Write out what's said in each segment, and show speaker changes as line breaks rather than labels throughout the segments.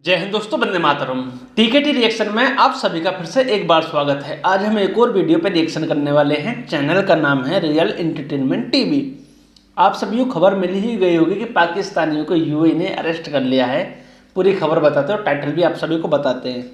जय हिंद दोस्तों, वंदे मातरम। टीकेटी रिएक्शन में आप सभी का फिर से एक बार स्वागत है। आज हम एक और वीडियो पे रिएक्शन करने वाले हैं। चैनल का नाम है रियल एंटरटेनमेंट टीवी। आप सभी को खबर मिल ही गई होगी कि पाकिस्तानियों को यूएई ने अरेस्ट कर लिया है। पूरी खबर बताते हैं और टाइटल भी आप सभी को बताते हैं।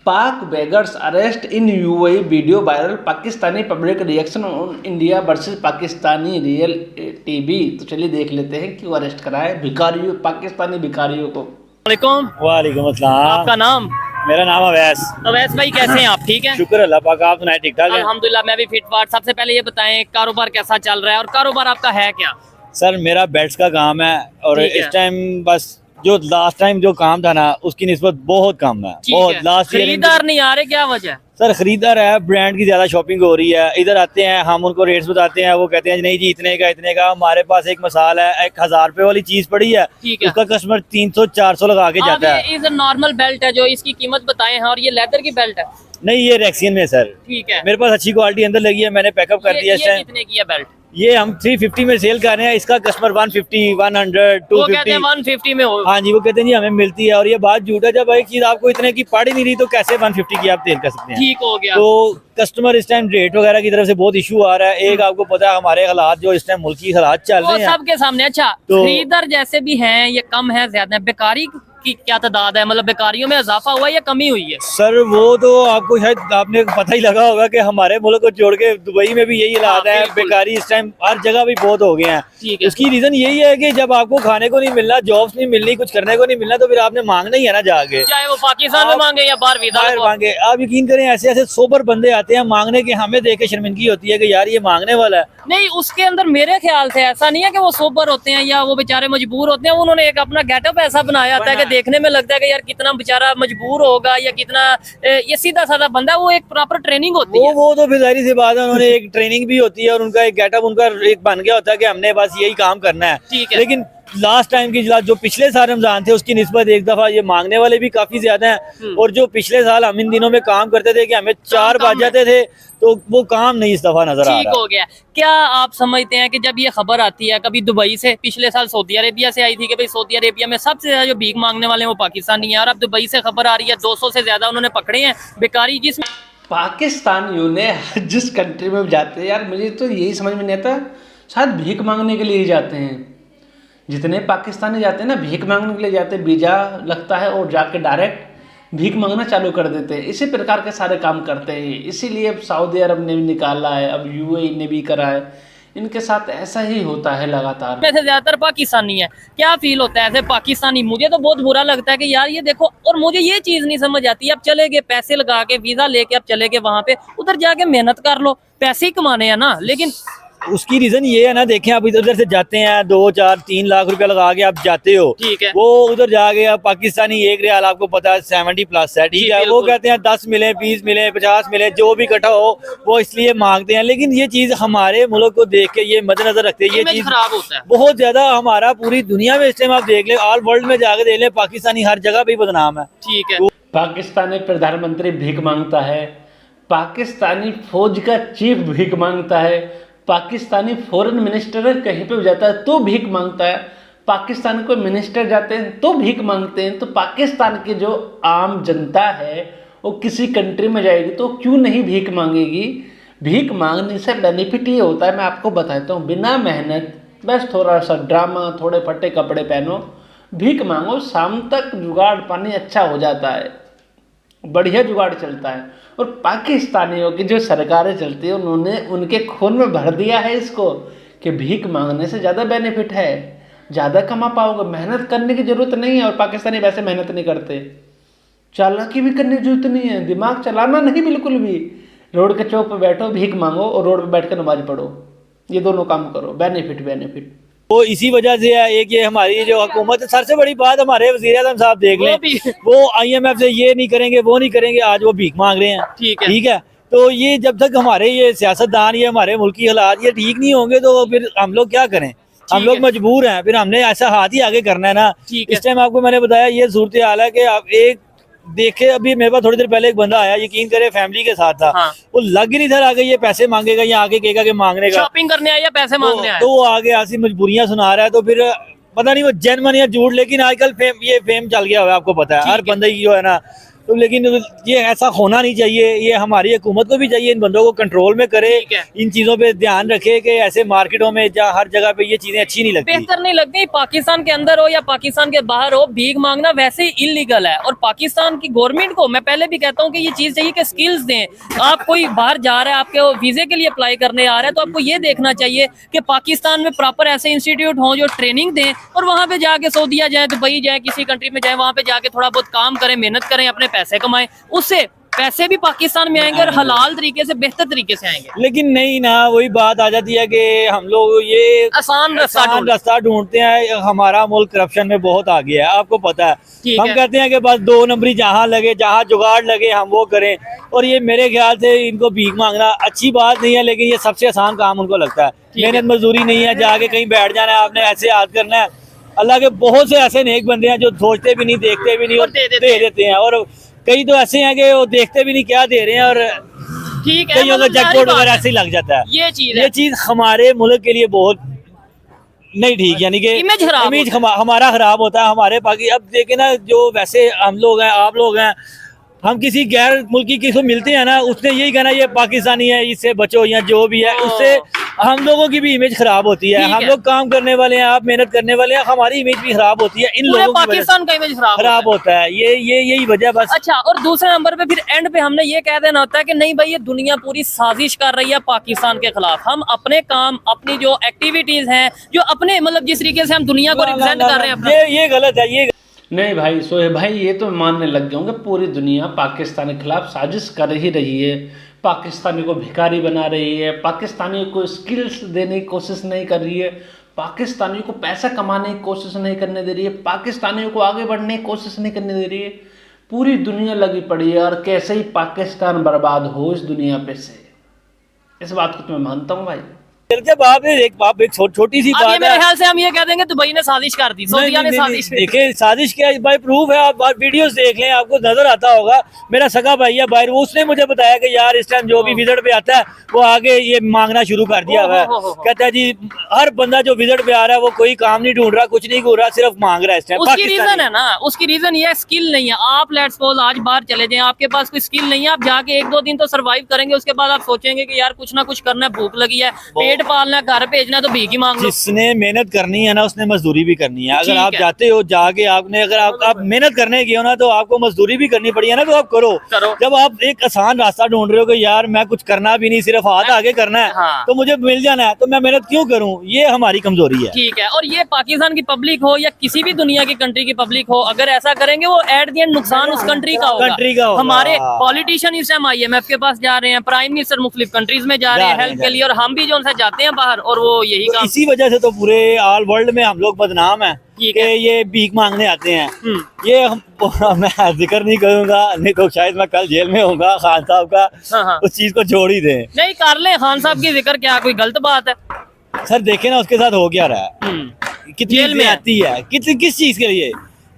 पाक beggars arrest in UAE, video viral, Pakistani public reaction on India versus Pakistani real TV. तो चलिए देख लेते हैं क्यों अरेस्ट करा है भिखारियों, पाकिस्तानी भिखारियों को।
वालेकुम अस्सलाम।
आपका नाम?
मेरा नाम अवैस।
अवैस भाई, कैसे हैं आप? ठीक हैं?
शुक्र अल्लाह पाक, आप सुनाए ठीक ठाक है?
अल्हम्दुलिल्लाह, मैं भी फिट फाट। सबसे पहले ये बताएं, कारोबार कैसा चल रहा है और कारोबार आपका है क्या?
सर मेरा बेल्ट्स का काम है और
ठीक है।
इस टाइम बस जो लास्ट टाइम जो काम था ना उसकी निस्बत बहुत कम है। बहुत लास्ट ईयर
खरीदार नहीं आ रहे, क्या वजह?
सर खरीदार है, ब्रांड की ज्यादा शॉपिंग हो रही है। इधर आते हैं, हम उनको रेट्स बताते हैं, वो कहते हैं नहीं जी इतने का। हमारे पास एक मिसाल है, 1000 रुपए वाली चीज पड़ी है, उसका कस्टमर 300-400 लगा के जाता है।
ये नॉर्मल बेल्ट है जो इसकी कीमत बताएं हैं, और ये लेदर की बेल्ट है?
नहीं, ये रेक्सियन में सर।
ठीक है,
मेरे पास अच्छी क्वालिटी अंदर लगी है, मैंने पैकअप कर दिया।
ये कितने की है बेल्ट?
ये हम 350 में सेल कर रहे हैं, इसका कस्टमर 150, 100, 250।
वो कहते हैं 150 में हो।
हाँ जी, वो कहते हैं जी हमें मिलती है। और ये बात झूठ है, जब एक चीज आपको इतने की पड़ ही नहीं रही तो कैसे 150 की आप सेल कर सकते हैं?
ठीक हो गया।
तो कस्टमर इस टाइम रेट वगैरह की तरफ से बहुत इशू आ रहा है। एक आपको पता है हमारे हालात जो इस टाइम मुल्की हालात चल रहे हैं
सबके सामने। अच्छा,
तो
खरीदार जैसे भी हैं, ये कम है ज्यादा है? बेकारी की क्या तादाद है? मतलब बेकारियों में इजाफा हुआ है या कमी हुई है?
सर वो तो आपको शायद आपने पता ही लगा होगा कि हमारे मुल्क को छोड़ के दुबई में भी यही हालात है। बेकारी इस टाइम हर जगह भी बहुत हो गए हैं। उसकी रीजन यही है कि जब आपको खाने को नहीं मिलना, जॉब्स नहीं मिलनी, कुछ करने को नहीं मिलना, तो फिर आपने मांगना ही है ना जाके,
चाहे वो पाकिस्तान में मांगे या बाहर
मांगे। आप यकीन करें ऐसे ऐसे सोबर बंदे आते हैं मांगने के, हमें देख के शर्मिंदगी होती है कि यार ये मांगने वाला है।
नहीं, उसके अंदर मेरे ख्याल से ऐसा नहीं है कि वो सोबर होते हैं या वो बेचारे मजबूर होते हैं। उन्होंने एक अपना गेटअप ऐसा बनाया होता है कि देखने में लगता है कि यार कितना बेचारा मजबूर होगा या कितना ये सीधा साधा बंदा है। वो एक प्रॉपर ट्रेनिंग होती है।
वो तो फिर जाहिर सी बात है, उन्होंने एक ट्रेनिंग भी होती है और उनका एक गेटअप उनका एक बन गया होता है कि हमने बस यही काम करना है।
ठीक है।
लेकिन लास्ट टाइम की जो पिछले साल रमजान थे उसकी निस्बत एक दफा ये मांगने वाले भी काफी ज्यादा हैं। और जो पिछले साल हम इन दिनों में काम करते थे कि हमें 4 बज जाते थे, तो वो काम नहीं इस दफा नजर आ रहा।
ठीक हो गया। क्या आप समझते हैं कि जब ये खबर आती है कभी दुबई से, पिछले साल सऊदी अरेबिया से आई थी कि भाई सऊदी अरेबिया में सबसे ज्यादा जो भीख मांगने वाले हैं वो पाकिस्तानी है, और अब दुबई से खबर आ रही है 200 से ज्यादा उन्होंने पकड़े हैं बेकारी। जिसमें
पाकिस्तानियों ने जिस कंट्री में जाते हैं, यार मुझे तो यही समझ में नहीं आता, शायद भीख मांगने के लिए ही जाते हैं। जितने पाकिस्तानी जाते हैं ना, भीख मांगने के लिए जाते हैं। वीज़ा लगता है और जाके डायरेक्ट भीख मांगना चालू कर देते हैं। इसी प्रकार के सारे काम करते हैं। इसीलिए अब सऊदी अरब ने भी निकाला है, अब यूएई ने भी करा है। इनके साथ ऐसा ही होता है लगातार।
वैसे ज्यादातर पाकिस्तानी है। क्या फील होता है ऐसे पाकिस्तानी? मुझे तो बहुत बुरा लगता है कि यार ये देखो, और मुझे ये चीज नहीं समझ आती। अब चले गए, पैसे लगा के वीजा लेके अब चले गए वहां पे, उधर जाके मेहनत कर लो, पैसे ही कमाने हैं ना। लेकिन
उसकी रीजन ये है ना, देखें आप इधर से जाते हैं 2, 4, 3 लाख रुपया लगा के आप जाते हो।
ठीक है।
वो उधर जाके आप पाकिस्तानी 1 रियाल आपको पता है 70+ है। ठीक है, वो कहते हैं 10 मिले, 20 मिले, 50 मिले, जो भी इकट्ठा हो वो इसलिए मांगते हैं। लेकिन ये चीज हमारे मुल्क को देख के ये मद्देनजर रखते हैं, ये चीज
खराब होता है
बहुत ज्यादा। हमारा पूरी दुनिया में इस टाइम आप देख ले, ऑल वर्ल्ड में जाके देख ले, पाकिस्तानी हर जगह पे बदनाम है।
ठीक है।
पाकिस्तानी प्रधानमंत्री भीख मांगता है, पाकिस्तानी फौज का चीफ भीख मांगता है, पाकिस्तानी फॉरेन मिनिस्टर कहीं पे भी जाता है तो भीख मांगता है, पाकिस्तान को मिनिस्टर जाते हैं तो भीख मांगते हैं। तो पाकिस्तान की जो आम जनता है वो किसी कंट्री में जाएगी तो क्यों नहीं भीख मांगेगी? भीख मांगने से बेनिफिट ये होता है, मैं आपको बताता हूँ, बिना मेहनत, बस थोड़ा सा ड्रामा, थोड़े फटे कपड़े पहनो, भीख मांगो, शाम तक जुगाड़ पानी अच्छा हो जाता है, बढ़िया जुगाड़ चलता है। और पाकिस्तानियों की जो सरकारें चलती है, उन्होंने उनके खून में भर दिया है इसको कि भीख मांगने से ज़्यादा बेनिफिट है, ज़्यादा कमा पाओगे, मेहनत करने की ज़रूरत नहीं है। और पाकिस्तानी वैसे मेहनत नहीं करते, चालाकी भी करने की जरूरत नहीं है, दिमाग चलाना नहीं बिल्कुल भी। रोड के चौक पर बैठो, भीख मांगो, और रोड पर बैठ कर नमाज पढ़ो, ये दोनों काम करो, बेनिफिट।
वो इसी वजह से है। एक ये हमारी जो हुकूमत है, सबसे बड़ी बात हमारे वज़ीर आज़म साहब देख लें, वो IMF से ये नहीं करेंगे, वो नहीं करेंगे, आज वो भीख मांग रहे हैं। ठीक है। तो ये जब तक हमारे ये सियासतदान, ये हमारे मुल्क की हालात ये ठीक नहीं होंगे तो फिर हम लोग क्या करें? हम लोग मजबूर हैं, फिर हमने ऐसा हाथ ही आगे करना है ना। इस टाइम आपको मैंने बताया ये सूरत हाल है कि आप एक देखे, अभी मेरे पास थोड़ी देर पहले एक बंदा आया, यकीन करे फैमिली के साथ था। हाँ। वो लग ही नहीं था आगे ये पैसे मांगेगा या आगे कहेगा कि मांगने का,
शॉपिंग करने आया या पैसे मांगने आया।
तो वो आगे ऐसी मजबूरियां सुना रहा है। तो फिर पता नहीं वो जेन्युइन या झूठ, लेकिन आजकल फेम चल गया हुआ है, आपको पता है हर बंदे की जो है ना। तो लेकिन ये ऐसा होना नहीं चाहिए, ये हमारी हुकूमत को भी चाहिए इन बंदों को कंट्रोल में करे, इन चीजों पे ध्यान रखे कि ऐसे मार्केटों में जहाँ हर जगह पे ये चीजें अच्छी नहीं लगती,
बेहतर नहीं लगती। पाकिस्तान के अंदर हो या पाकिस्तान के बाहर हो, भीख मांगना वैसे ही इलीगल है। और पाकिस्तान की गवर्नमेंट को मैं पहले भी कहता हूँ कि ये चीज चाहिए कि स्किल्स दें। आप कोई बाहर जा रहा है, आपके वीजे के लिए अप्लाई करने आ रहा है, तो आपको ये देखना चाहिए कि पाकिस्तान में प्रॉपर ऐसे इंस्टीट्यूट हों जो ट्रेनिंग दें, और वहां पे जाके सऊदीया जाए, दुबई जाए, किसी कंट्री में जाए, वहां पे जाके थोड़ा बहुत काम करें, मेहनत करें, अपने पैसे कमाएं, उससे पैसे भी पाकिस्तान में आएंगे और हलाल तरीके से, बेहतर तरीके से आएंगे।
लेकिन नहीं ना, वही बात आ जाती है कि हम लोग ये
आसान
रास्ता ढूंढते हैं। हमारा मुल्क करप्शन में बहुत आगे है, आपको पता है। हम कहते हैं कि बस 2 नंबरी जहाँ लगे, जहाँ जुगाड़ लगे हम वो करें, और ये मेरे ख्याल से इनको भीख मांगना अच्छी बात नहीं है, लेकिन ये सबसे आसान काम उनको लगता है। मेहनत मजदूरी नहीं है, जाके कहीं बैठ जाना है आपने, ऐसे याद करना है। अल्लाह के बहुत से ऐसे नेक बंदे हैं जो सोचते भी नहीं, देखते भी नहीं और दे देते हैं, और कई तो ऐसे हैं कि वो देखते भी नहीं क्या दे रहे हैं, और
ठीक है,
कईयों का जैकपॉट वगैरह ऐसे ही लग जाता है।
ये
चीज हमारे मुल्क के लिए बहुत नहीं ठीक, यानी कि इमेज हमारा खराब होता है हमारे पाकि। अब देखे ना, जो वैसे हम लोग हैं, आप लोग हैं, हम किसी गैर मुल्की किसी को मिलते हैं ना, उसने यही कहना ये पाकिस्तानी है, इससे बचो, या जो भी है, उससे हम लोगों की भी इमेज खराब होती है। हम लोग काम करने वाले हैं, आप मेहनत करने वाले हैं, हमारी इमेज भी खराब होती है, इन लोगों की
पाकिस्तान का इमेज
खराब होता है। यही वजह बस।
अच्छा, और दूसरे नंबर पे फिर एंड पे हमने ये कह देना होता है कि नहीं भाई, ये दुनिया पूरी साजिश कर रही है पाकिस्तान के खिलाफ। हम अपने काम, अपनी जो एक्टिविटीज हैं, जो अपने मतलब जिस तरीके से हम दुनिया को रिप्रेजेंट कर रहे हैं,
ये गलत है। ये
नहीं भाई सोहेब भाई, ये तो मानने लग गए होंगे पूरी दुनिया पाकिस्तान के खिलाफ साजिश कर ही रही है, पाकिस्तानी को भिखारी बना रही है, पाकिस्तानियों को स्किल्स देने की कोशिश नहीं कर रही है, पाकिस्तानियों को पैसा कमाने की कोशिश नहीं करने दे रही है, पाकिस्तानियों को आगे बढ़ने की कोशिश नहीं करने दे रही है। पूरी दुनिया लगी पड़ी है, और कैसे ही पाकिस्तान बर्बाद हो इस दुनिया पे से, इस बात को तो मैं मानता हूँ भाई।
जब एक छोटी सी बात है,
मेरे ख्याल से हम ये कह देंगे दुबई ने साजिश कर दी, सऊदीया ने साजिश।
देखिए साजिश क्या भाई, प्रूफ है, आप वीडियोस देख लें, आपको नजर आता होगा। मेरा सगा भाई है बाहर, वो उसने मुझे बताया कि यार इस टाइम जो भी विजिट पे आता है वो आगे ये मांगना शुरू कर दिया हुआ है। कहता है जी हर बंदा जो विजिट पे आ रहा है वो कोई काम नहीं ढूंढ रहा, कुछ नहीं हो रहा, सिर्फ मांग रहा है इस टाइम।
उसकी रीजन है ना, उसकी रीजन ये स्किल नहीं है। आप लेट्स सपोज आज बाहर चले जाएं, आपके पास कोई स्किल नहीं है, आप जाके 1-2 दिन तो सर्वाइव करेंगे, उसके बाद आप सोचेंगे कि यार कुछ ना कुछ करना है, भूख लगी है, पेट पालना है, घर भेजना, तो भीख ही मांग लो।
जिसने मेहनत करनी है ना, उसने मजदूरी भी करनी है। अगर आप जाते हो जाके आपने, अगर आप मेहनत करने गए हो ना, तो आपको मजदूरी भी करनी पड़ी है ना, तो आप करो। जब आप एक आसान रास्ता ढूंढ रहे हो कि यार मैं कुछ करना भी नहीं, सिर्फ हाथ आगे करना है, तो मुझे मिल जाना है, तो मैं मेहनत क्यों करूं? ये हमारी कमजोरी है।
ठीक है, और ये पाकिस्तान की पब्लिक हो या किसी भी दुनिया की कंट्री की पब्लिक हो, अगर ऐसा करेंगे वो एट द एंड नुकसान उस कंट्री का होगा। हमारे पॉलिटिशियन इस टाइम IMF के पास जा रहे हैं, प्राइम मिनिस्टर मुख्तलिफ कंट्रीज में जा रहे हैं हेल्प के लिए, और हम भी जो जाते हैं बाहर, और वो यही काम।
इसी वजह से तो पूरे ऑल वर्ल्ड में हम लोग बदनाम हैं कि ये भीख मांगने आते हैं। ये मैं जिक्र नहीं करूंगा, नहीं तो शायद मैं कल जेल में होऊंगा। खान साहब का उस चीज को छोड़ ही दें।
नहीं कर ले खान साहब की जिक्र, क्या कोई गलत बात है?
सर देखे ना उसके साथ हो क्या रहा है, कितनी जेल में आती है, किस चीज के लिए,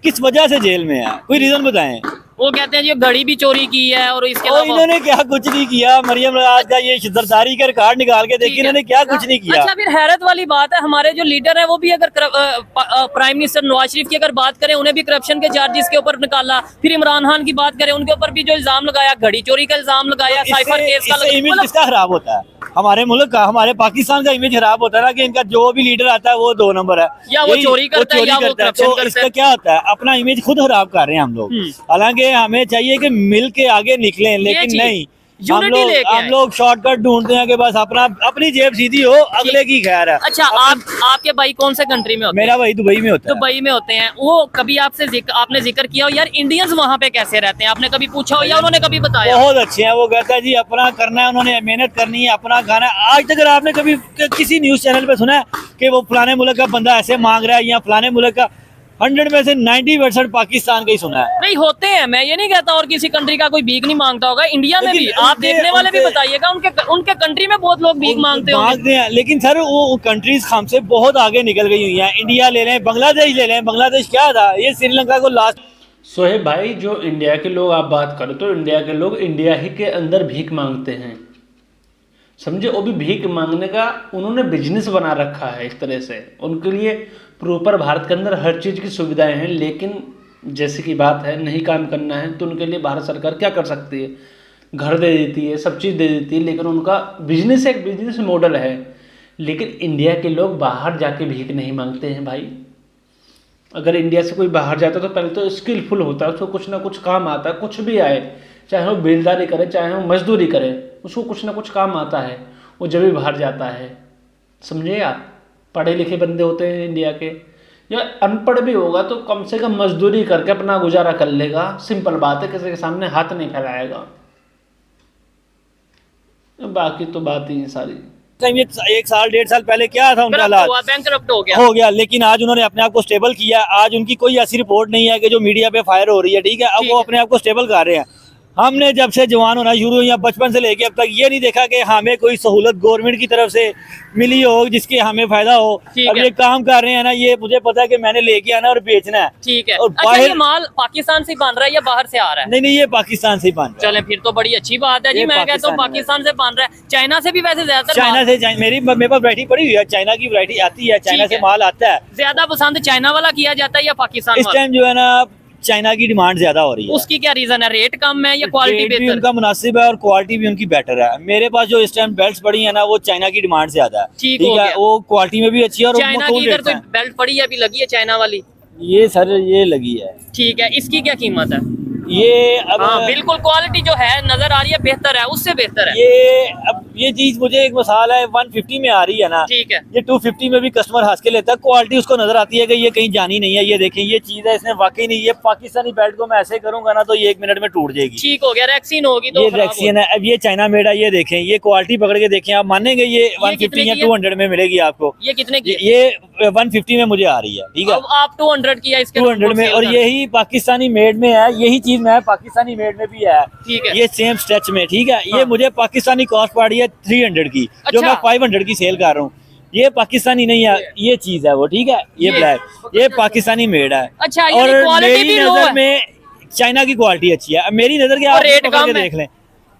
किस वजह से जेल में है, कोई रीजन बताएं।
वो कहते हैं जी घड़ी भी चोरी की है, और इसके अलावा
इन्होंने क्या कुछ नहीं किया। मरियम नवाज का ये सरदारी का रिकॉर्ड निकाल के देखिए, इन्होंने क्या कुछ नहीं किया।
अच्छा, फिर हैरत वाली बात है, हमारे जो लीडर है वो भी, अगर प्राइम मिनिस्टर नवाज शरीफ की अगर बात करें, उन्हें भी करप्शन के चार्जेस के ऊपर निकाला। फिर इमरान खान की बात करें, उनके ऊपर भी जो इल्जाम लगाया, घड़ी चोरी का इल्जाम लगाया, साइफर केस का।
इमेज किसका खराब होता है? हमारे मुल्क का, हमारे पाकिस्तान का इमेज खराब होता है ना, कि इनका जो भी लीडर आता है वो 2 नंबर है,
या वो चोरी करता है, या वो करप्शन करता है।
इसका क्या होता है, अपना इमेज खुद खराब कर रहे हैं हम लोग। हालांकि हमें चाहिए कि मिल के आगे निकलें, लेकिन नहीं, हम लोग शॉर्टकट ढूंढते हैं कि बस अपनी जेब सीधी हो, अगले की खैर है।
अच्छा, आपके भाई कौन से कंट्री में होते हैं?
मेरा भाई दुबई में होता है।
दुबई में होते हैं वो। कभी आपने जिक्र किया हो यार इंडियंस वहाँ पे कैसे रहते हैं? आपने कभी पूछा हो या उन्होंने कभी बताया?
बहुत अच्छे हैं। वो कहता है जी अपना करना है, उन्होंने मेहनत करनी है, अपना खाना है। आज तक आपने कभी किसी न्यूज चैनल पे सुना है कि वो फलाने मुल्क का बंदा ऐसे मांग रहा है, या फलाने मुल्क का? 100 में से 90% पाकिस्तान का ही सुना है।
नहीं होते हैं, मैं ये नहीं कहता और किसी कंट्री का कोई भीख नहीं मांगता होगा, इंडिया में भी आप देखने वाले भी बताइएगा, उनके कंट्री में बहुत लोग भीख मांगते
हैं। लेकिन सर वो कंट्रीज हमसे बहुत आगे निकल गई हुई हैं। इंडिया ले लें, बांग्लादेश ले लें। बांग्लादेश क्या था, ये श्रीलंका को लास्ट।
सोहेब भाई, जो इंडिया के लोग आप बात करो तो इंडिया के लोग इंडिया ही के अंदर भीख मांगते हैं, समझे। वो भी भीख मांगने का उन्होंने बिजनेस बना रखा है एक तरह से। उनके लिए प्रॉपर भारत के अंदर हर चीज़ की सुविधाएं हैं, लेकिन जैसे कि बात है नहीं काम करना है तो उनके लिए भारत सरकार क्या कर सकती है, घर दे देती है, सब चीज़ दे देती है, लेकिन उनका बिजनेस एक बिजनेस मॉडल है। लेकिन इंडिया के लोग बाहर जाके भीख नहीं मांगते हैं भाई। अगर इंडिया से कोई बाहर जाता है तो पहले तो स्किलफुल होता है, उसको कुछ ना कुछ काम आता है, कुछ भी आए, चाहे वो बेलदारी करे चाहे वो मजदूरी करे, उसको कुछ ना कुछ काम आता है, वो जब भी बाहर जाता है। समझे आप, पढ़े लिखे बंदे होते हैं इंडिया के, या अनपढ़ भी होगा तो कम से कम मजदूरी करके अपना गुजारा कर लेगा। सिंपल बात है, किसी के सामने हाथ नहीं फैलाएगा। बाकी तो बात ही है सारी।
ये 1 साल 1.5 साल पहले क्या था उनका हालात,
बैंकरप्ट हो गया,
लेकिन आज उन्होंने अपने आप को स्टेबल किया। आज उनकी कोई ऐसी रिपोर्ट नहीं है कि जो मीडिया पे फायर हो रही है, ठीक है। अब वो अपने आप को स्टेबल कर रहे हैं। हमने जब से जवान होना शुरू हुई, बचपन से लेके अब तक ये नहीं देखा कि हमें कोई सहूलत गवर्नमेंट की तरफ से मिली हो जिसके हमें फायदा हो। अब ये काम कर रहे हैं ना, ये मुझे पता है कि मैंने लेके आना और बेचना है,
ठीक है।
और
अच्छा, ये माल पाकिस्तान से बन रहा है या बाहर से आ रहा है?
नहीं, ये पाकिस्तान से बन रहा है।
चले फिर तो बड़ी अच्छी बात है जी। मैं कहता हूँ पाकिस्तान से बन रहा है। चाइना से भी वैसे ज्यादातर,
चाइना से मेरे पास वैरायटी पड़ी हुई है, चाइना की वैरायटी आती है, चाइना से माल आता है।
ज्यादा पसंद चाइना वाला किया जाता है या पाकिस्तान?
इस टाइम जो है ना चाइना की डिमांड ज्यादा हो रही है।
उसकी क्या रीजन है? रेट कम है या क्वालिटी बेहतर?
भी उनका मुनासिब है और क्वालिटी भी उनकी बेटर है। मेरे पास जो इस टाइम बेल्ट पड़ी है ना, वो चाइना की डिमांड से ज्यादा है, ठीक है। वो क्वालिटी में भी अच्छी है और
चाइना की इधर कोई बेल्ट पड़ी है, अभी लगी है चाइना वाली?
ये सर ये लगी है,
ठीक है। इसकी क्या कीमत है?
ये अब
बिल्कुल क्वालिटी जो है नजर आ रही है बेहतर है, उससे बेहतर है।
ये चीज मुझे एक मसाला है 150 में आ रही है ना,
ठीक है।
ये 250 में भी कस्टमर हंस के लेता है। क्वालिटी उसको नजर आती है कि ये कहीं जानी नहीं है। ये देखें, ये चीज है, इसने वाकई नहीं, ये पाकिस्तानी बेल्ट को मैं ऐसे करूंगा ना तो ये 1 मिनट में टूट जाएगी।
ठीक हो गया, रैक्सीन होगी तो
ये रैक्सीन है। अब ये चाइना मेड है, ये देखें, ये क्वालिटी पकड़ के देखें, आप मानेंगे ये 150 या 200 में मिलेगी आपको।
ये कितने की?
ये 150 में मुझे आ रही है, ठीक है।
अब आप 200 की है, इसके
200 में, और यही पाकिस्तानी मेड में है। यही चीज मैं पाकिस्तानी मेड में भी है,
ठीक है।
ये सेम स्ट्रेच में, ठीक है। ये मुझे पाकिस्तानी कॉस्ट पड़ रही है 300 की, जो मैं 500 की सेल कर रहा हूँ। ये पाकिस्तानी नहीं है, ये चीज है वो, ठीक है। ये ब्लैक, ये पाकिस्तानी मेड है।
अच्छा,
और मेरी नजर में चाइना की क्वालिटी अच्छी है। मेरी नजर के आप पकड़ के देख लें,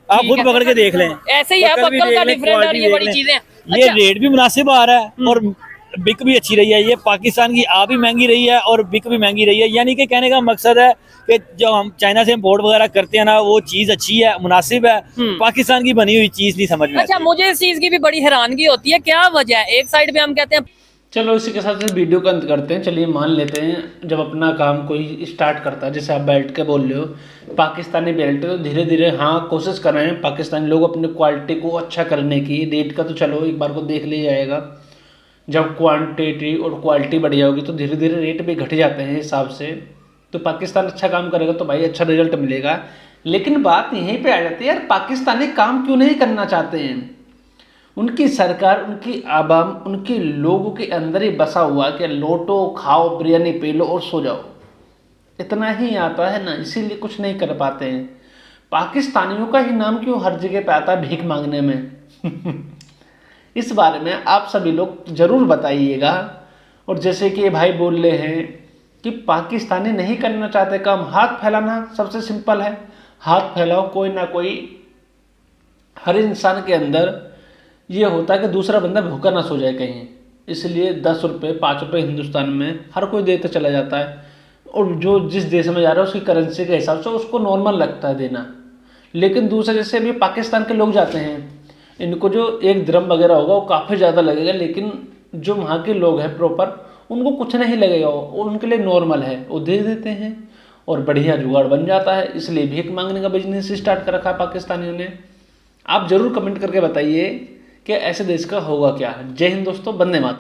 आप खुद पकड़ के देख लें,
ऐसे ही है। बक्कल का डिफरेंट है, ये बड़ी चीजें।
ये रेट भी मुनासिब आ रहा है और बिक भी अच्छी रही है। ये पाकिस्तान की आ भी महंगी रही है और बिक भी महंगी रही है। यानी कि कहने का मकसद है कि जब हम चाइना से इंपोर्ट वगैरह करते हैं ना, वो चीज अच्छी है, मुनासिब है। पाकिस्तान की बनी हुई चीज नहीं समझ में।
अच्छा, मुझे इस चीज की भी बड़ी हैरानगी होती है, क्या वजह है? एक साइड पे हम कहते हैं,
चलो इसी के साथ वीडियो का अंत करते हैं। चलिए मान लेते हैं जब अपना काम कोई स्टार्ट करता है, जैसे आप बेल्ट के बोल रहे हो, पाकिस्तानी बेल्ट, तो धीरे धीरे हाँ कोशिश कर रहे हैं पाकिस्तानी लोग अपनी क्वालिटी को अच्छा करने की। रेट का तो चलो एक बार को देख लिया जाएगा, जब क्वांटिटी और क्वालिटी बढ़िया होगी तो धीरे धीरे रेट भी घट जाते हैं हिसाब से। तो पाकिस्तान अच्छा काम करेगा तो भाई अच्छा रिजल्ट मिलेगा। लेकिन बात यहीं पे आ जाती है, यार पाकिस्तानी काम क्यों नहीं करना चाहते हैं? उनकी सरकार, उनकी आवाम, उनके लोगों के अंदर ही बसा हुआ कि लौटो, खाओ, बिरयानी पी लो और सो जाओ, इतना ही आता है ना, इसीलिए कुछ नहीं कर पाते हैं। पाकिस्तानियों का ही नाम क्यों हर जगह पे आता है भीख मांगने में? इस बारे में आप सभी लोग जरूर बताइएगा। और जैसे कि ये भाई बोल रहे हैं कि पाकिस्तानी नहीं करना चाहते काम, हाथ फैलाना सबसे सिंपल है। हाथ फैलाओ, कोई ना कोई, हर इंसान के अंदर ये होता है कि दूसरा बंदा भूखा ना सो जाए कहीं, इसलिए 10 रुपये 5 रुपये हिंदुस्तान में हर कोई देते चला जाता है। और जो जिस देश में जा रहा है उसकी करेंसी के हिसाब से उसको नॉर्मल लगता है देना। लेकिन दूसरे जैसे भी पाकिस्तान के लोग जाते हैं, इनको जो 1 दिरहम वगैरह होगा वो काफ़ी ज़्यादा लगेगा, लेकिन जो वहाँ के लोग हैं प्रॉपर, उनको कुछ नहीं लगेगा, वो उनके लिए नॉर्मल है, वो दे देते हैं और बढ़िया जुगाड़ बन जाता है। इसलिए भीख मांगने का बिजनेस स्टार्ट कर रखा है पाकिस्तानियों ने। आप ज़रूर कमेंट करके बताइए कि ऐसे देश का होगा क्या। जय हिंद दोस्तों, वंदे मातरम।